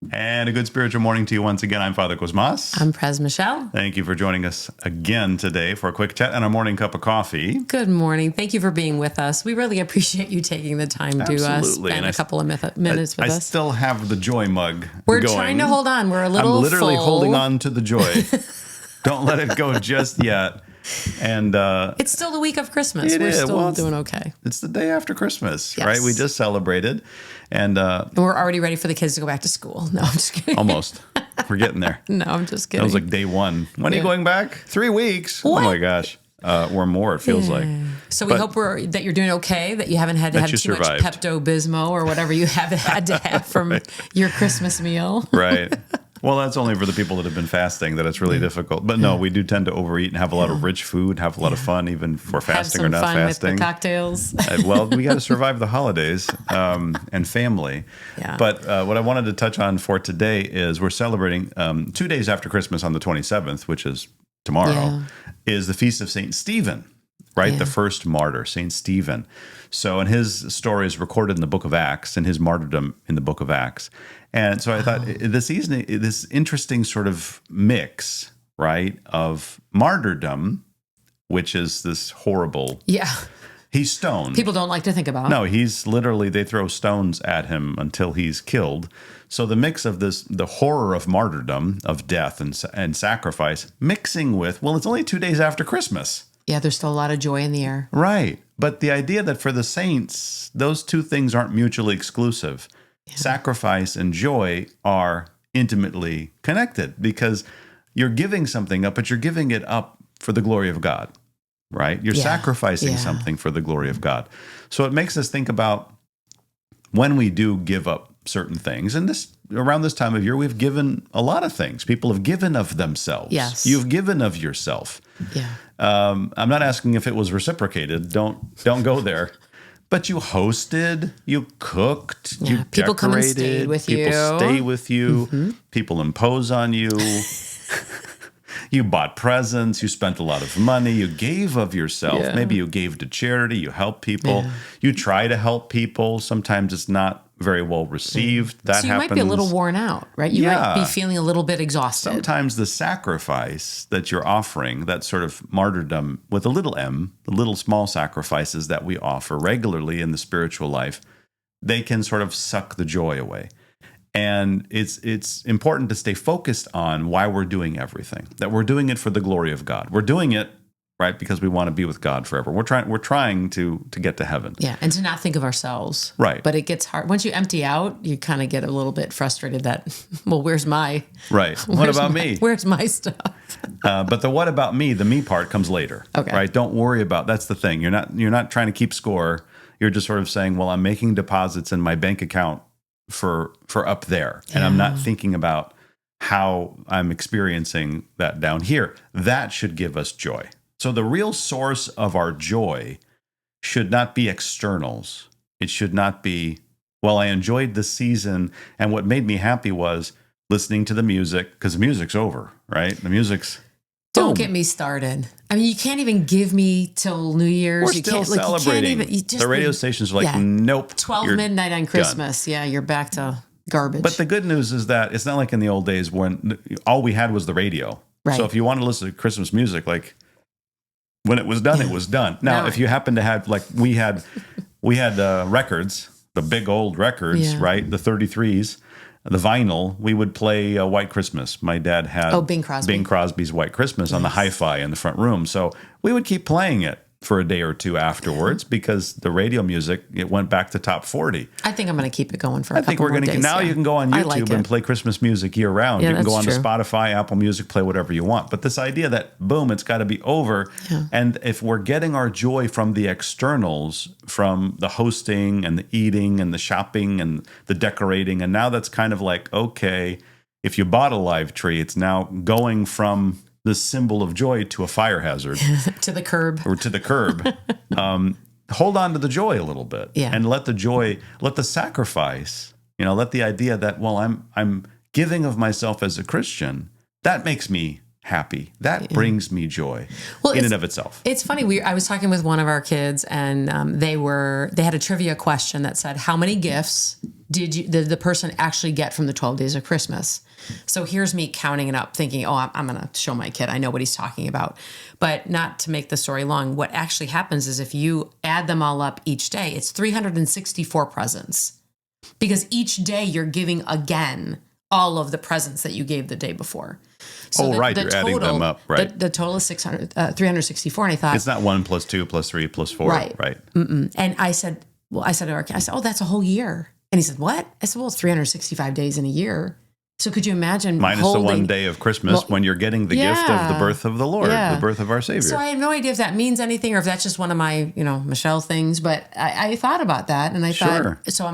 And a good spiritual morning to you once again. I'm Father Cosmas. I'm Pres Michelle. Thank you for joining us again today for a quick chat and a morning cup of coffee. Good morning. Thank you for being with us. We really appreciate you taking the time to spend a couple of minutes with us. I still have the joy mug We're going. trying to hold on. We're a little I'm literally full. holding on to the joy. Don't let it go just yet. And it's still the week of Christmas. We're still doing okay. It's the day after Christmas, Yes. right? We just celebrated. And we're already ready for the kids to go back to school. No, I'm just kidding. almost. We're getting there. No, I'm just kidding. That was like day one. When are you going back? 3 weeks. What? Oh my gosh. Or more, it feels like. So we hope that you're doing okay, that you haven't had to have too much Pepto-Bismol or whatever you have had to have from your Christmas meal. Right. Well, that's only for the people that have been fasting that it's really difficult. But no, we do tend to overeat and have a lot of rich food, have a lot of fun, even for fasting or not fasting. Have some fun with the cocktails. Well, we got to survive the holidays and family. Yeah. But what I wanted to touch on for today is we're celebrating 2 days after Christmas on the 27th, which is tomorrow, is the Feast of St. Stephen, right? Yeah. The first martyr, St. Stephen. So, and his story is recorded in the book of Acts, and his martyrdom in the book of Acts. And so I thought this interesting sort of mix, right, of martyrdom, which is this horrible. Yeah. He's stoned. People don't like to think about. No, he's literally, they throw stones at him until he's killed. So the mix of this, the horror of martyrdom, of death and sacrifice, mixing with, well, it's only 2 days after Christmas. Yeah, there's still a lot of joy in the air. Right. But the idea that for the saints, those two things aren't mutually exclusive. Yeah. Sacrifice and joy are intimately connected because you're giving something up, but you're giving it up for the glory of God, right? You're sacrificing something for the glory of God. So it makes us think about when we do give up certain things. And around this time of year, we've given a lot of things. People have given of themselves. Yes. You've given of yourself. Yeah. I'm not asking if it was reciprocated. Don't go there. But you hosted, you cooked, you people decorated. Come and stay with you. People stay with you. Mm-hmm. People impose on you. You bought presents. You spent a lot of money. You gave of yourself. Yeah. Maybe you gave to charity. You help people. Yeah. You try to help people. Sometimes it's not very well received. That So you happens. might be a little worn out, right? You might be feeling a little bit exhausted. Sometimes the sacrifice that you're offering, that sort of martyrdom with a little m, the little small sacrifices that we offer regularly in the spiritual life, they can sort of suck the joy away. And it's important to stay focused on why we're doing everything, that we're doing it for the glory of God. We're doing it, right, because we want to be with God forever. We're trying to get to heaven. Yeah, and to not think of ourselves. Right. But it gets hard. Once you empty out, you kind of get a little bit frustrated that, well, where's my... Right. What about me? Where's my stuff? But the what about me, the me part comes later. Okay. Right? Don't worry about, that's the thing. You're not trying to keep score. You're just sort of saying, well, I'm making deposits in my bank account for up there. And I'm not thinking about how I'm experiencing that down here. That should give us joy. So the real source of our joy should not be externals. It should not be, well, I enjoyed the season, and what made me happy was listening to the music, because the music's over, right? The music's... Don't get me started. I mean, you can't even give me till New Year's. We're still celebrating. The radio stations are like, nope. 12 midnight on Christmas. Done. Yeah, you're back to garbage. But the good news is that it's not like in the old days when all we had was the radio. Right. So if you want to listen to Christmas music, like when it was done, it was done. Now, if you happen to have, like we had records, the big old records, right? The 33s. The vinyl, we would play White Christmas. My dad had Bing Crosby's White Christmas on the hi-fi in the front room. So we would keep playing it for a day or two afterwards because the radio music, it went back to top 40. I think I'm going to keep it going for a couple I think we're going to now you can go on YouTube and play Christmas music year round. Yeah, you can go on true. to Spotify, Apple Music, play whatever you want. But this idea that boom, it's got to be over. Yeah. And if we're getting our joy from the externals, from the hosting and the eating and the shopping and the decorating, and now that's kind of like, okay, if you bought a live tree, it's now going from the symbol of joy to a fire hazard. To the curb. Or to the curb. Hold on to the joy a little bit. Yeah. And let the sacrifice, let the idea that, well, I'm giving of myself as a Christian, that makes me happy. That brings me joy in and of itself. It's funny. I was talking with one of our kids, and they had a trivia question that said, how many gifts did the person actually get from the 12 days of Christmas? So here's me counting it up, thinking, oh, I'm going to show my kid. I know what he's talking about. But not to make the story long, what actually happens is if you add them all up each day, it's 364 presents. Because each day you're giving again all of the presents that you gave the day before. So you're adding them up, right? The total is 364. And I thought, it's not 1 + 2 + 3 + 4, right? And I said to our kid, oh, that's a whole year. And he said, what? I said, well, it's 365 days in a year. So could you imagine minus the one day of Christmas when you're getting the gift of the birth of the Lord, the birth of our Savior? So I have no idea if that means anything or if that's just one of my, Michelle things. But I thought about that, and I thought, so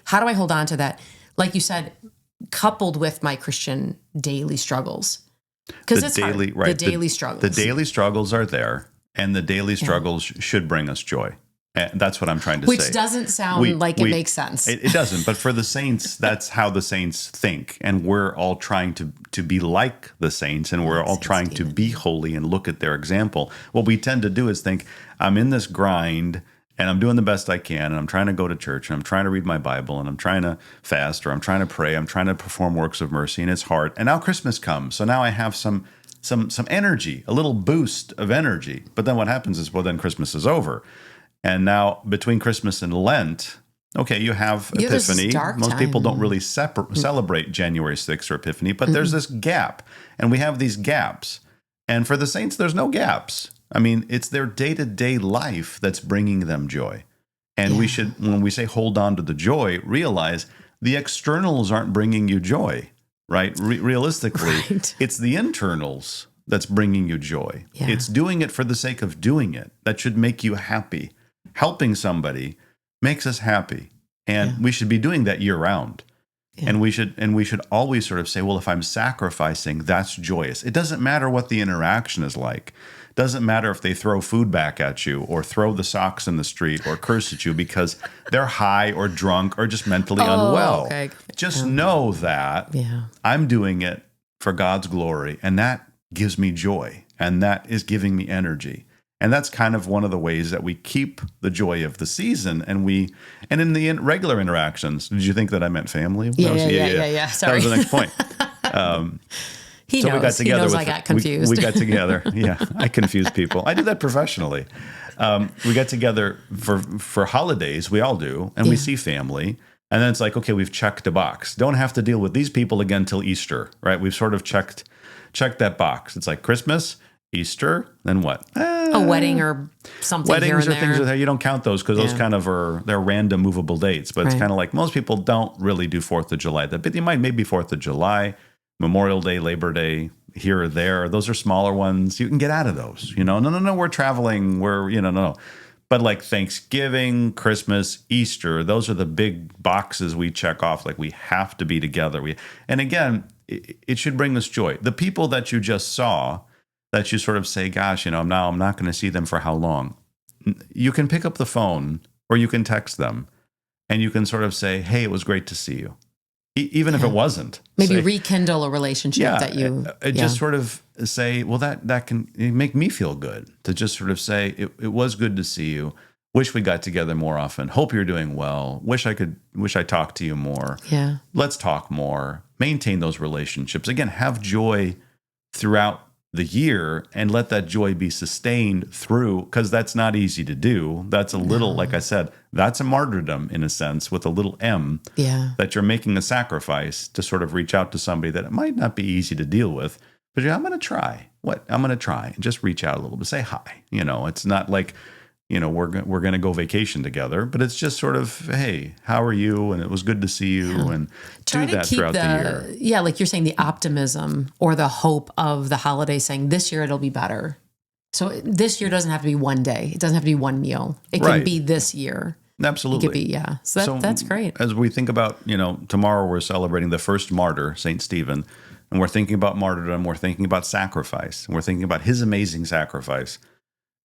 how do I hold on to that? Like you said, coupled with my Christian daily struggles. Because it's daily, hard. Right. The daily struggles. The daily struggles are there, and the daily struggles should bring us joy. And that's what I'm trying to say. Which doesn't sound like it makes sense. It doesn't. But for the saints, that's how the saints think. And we're all trying to be like the saints, and we're all trying to be holy and look at their example. What we tend to do is think, I'm in this grind, and I'm doing the best I can, and I'm trying to go to church, and I'm trying to read my Bible, and I'm trying to fast, or I'm trying to pray, I'm trying to perform works of mercy, and it's hard. And now Christmas comes, so now I have some energy, a little boost of energy. But then what happens is, well, then Christmas is over. And now between Christmas and Lent, okay, you have Epiphany. Most people don't really celebrate January 6th or Epiphany, but there's this gap, and we have these gaps. And for the saints, there's no gaps. I mean, it's their day-to-day life that's bringing them joy. And we should, when we say hold on to the joy, realize the externals aren't bringing you joy, right? Realistically, it's the internals that's bringing you joy. Yeah. It's doing it for the sake of doing it. That should make you happy. Helping somebody makes us happy. And we should be doing that year round. Yeah. And we should always sort of say, well, if I'm sacrificing, that's joyous. It doesn't matter what the interaction is like. It doesn't matter if they throw food back at you or throw the socks in the street or curse at you because they're high or drunk or just mentally unwell. Okay. Just know that I'm doing it for God's glory, and that gives me joy, and that is giving me energy. And that's kind of one of the ways that we keep the joy of the season. And in the regular interactions, did you think that I meant family? Yeah. Sorry. That was the next point. He knows I got confused. We got together. Yeah, I confuse people. I do that professionally. We got together for holidays. We all do. And we see family. And then it's like, okay, we've checked a box. Don't have to deal with these people again till Easter, right? We've sort of checked that box. It's like Christmas, Easter, then what? A wedding or something. Weddings or things like that. You don't count those because those kind of they're random movable dates. But it's kind of like most people don't really do 4th of July. But you might maybe 4th of July, Memorial Day, Labor Day, here or there. Those are smaller ones. You can get out of those. No, we're traveling. No. But like Thanksgiving, Christmas, Easter, those are the big boxes we check off. Like we have to be together. And again, it should bring us joy. The people that you just saw, that you sort of say, gosh, I'm not going to see them for how long? You can pick up the phone or you can text them and you can sort of say, hey, it was great to see you. Even if it wasn't. Maybe rekindle a relationship that you... Just sort of say, well, that can make me feel good. To just sort of say, it was good to see you. Wish we got together more often. Hope you're doing well. Wish I talked to you more. Yeah. Let's talk more. Maintain those relationships. Again, have joy throughout the year and let that joy be sustained through, because that's not easy to do. That's a little, like I said, that's a martyrdom in a sense with a little M, that you're making a sacrifice to sort of reach out to somebody that it might not be easy to deal with, but I'm going to try. I'm going to try and just reach out a little bit, say hi. It's not like, we're going to go vacation together, but it's just sort of, hey, how are you? And it was good to see you, and try do that throughout the year. Yeah, like you're saying, the optimism or the hope of the holiday, saying this year it'll be better. So this year doesn't have to be one day. It doesn't have to be one meal. It can be this year. Absolutely. It could be, So that's great. As we think about, tomorrow we're celebrating the first martyr, St. Stephen, and we're thinking about martyrdom. We're thinking about sacrifice. And we're thinking about his amazing sacrifice.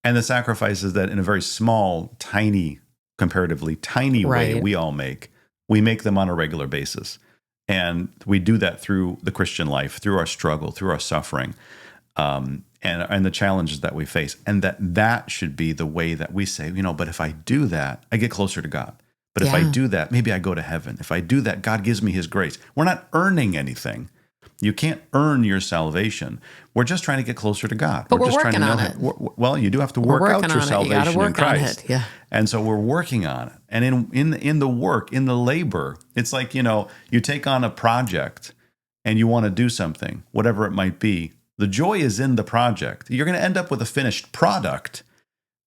And the sacrifices that in a very small, comparatively tiny way we all make, we make them on a regular basis. And we do that through the Christian life, through our struggle, through our suffering, and the challenges that we face. And that should be the way that we say, but if I do that, I get closer to God. But if I Yeah. do that, maybe I go to heaven. If I do that, God gives me his grace. We're not earning anything. You can't earn your salvation. We're just trying to get closer to God. But we're just trying to working know on him. Well, you do have to work out working your on it. You gotta salvation in work on Christ. it. Yeah. And so we're working on it. And in the work, in the labor, it's like, you take on a project and you want to do something, whatever it might be. The joy is in the project. You're going to end up with a finished product,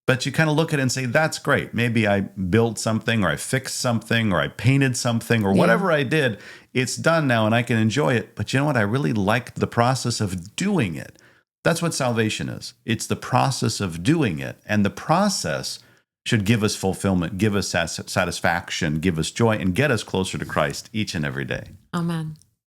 but you kind of look at it and say, that's great. Maybe I built something, or I fixed something, or I painted something, or whatever I did. It's done now and I can enjoy it. But you know what? I really liked the process of doing it. That's what salvation is. It's the process of doing it. And the process should give us fulfillment, give us satisfaction, give us joy, and get us closer to Christ each and every day. Amen.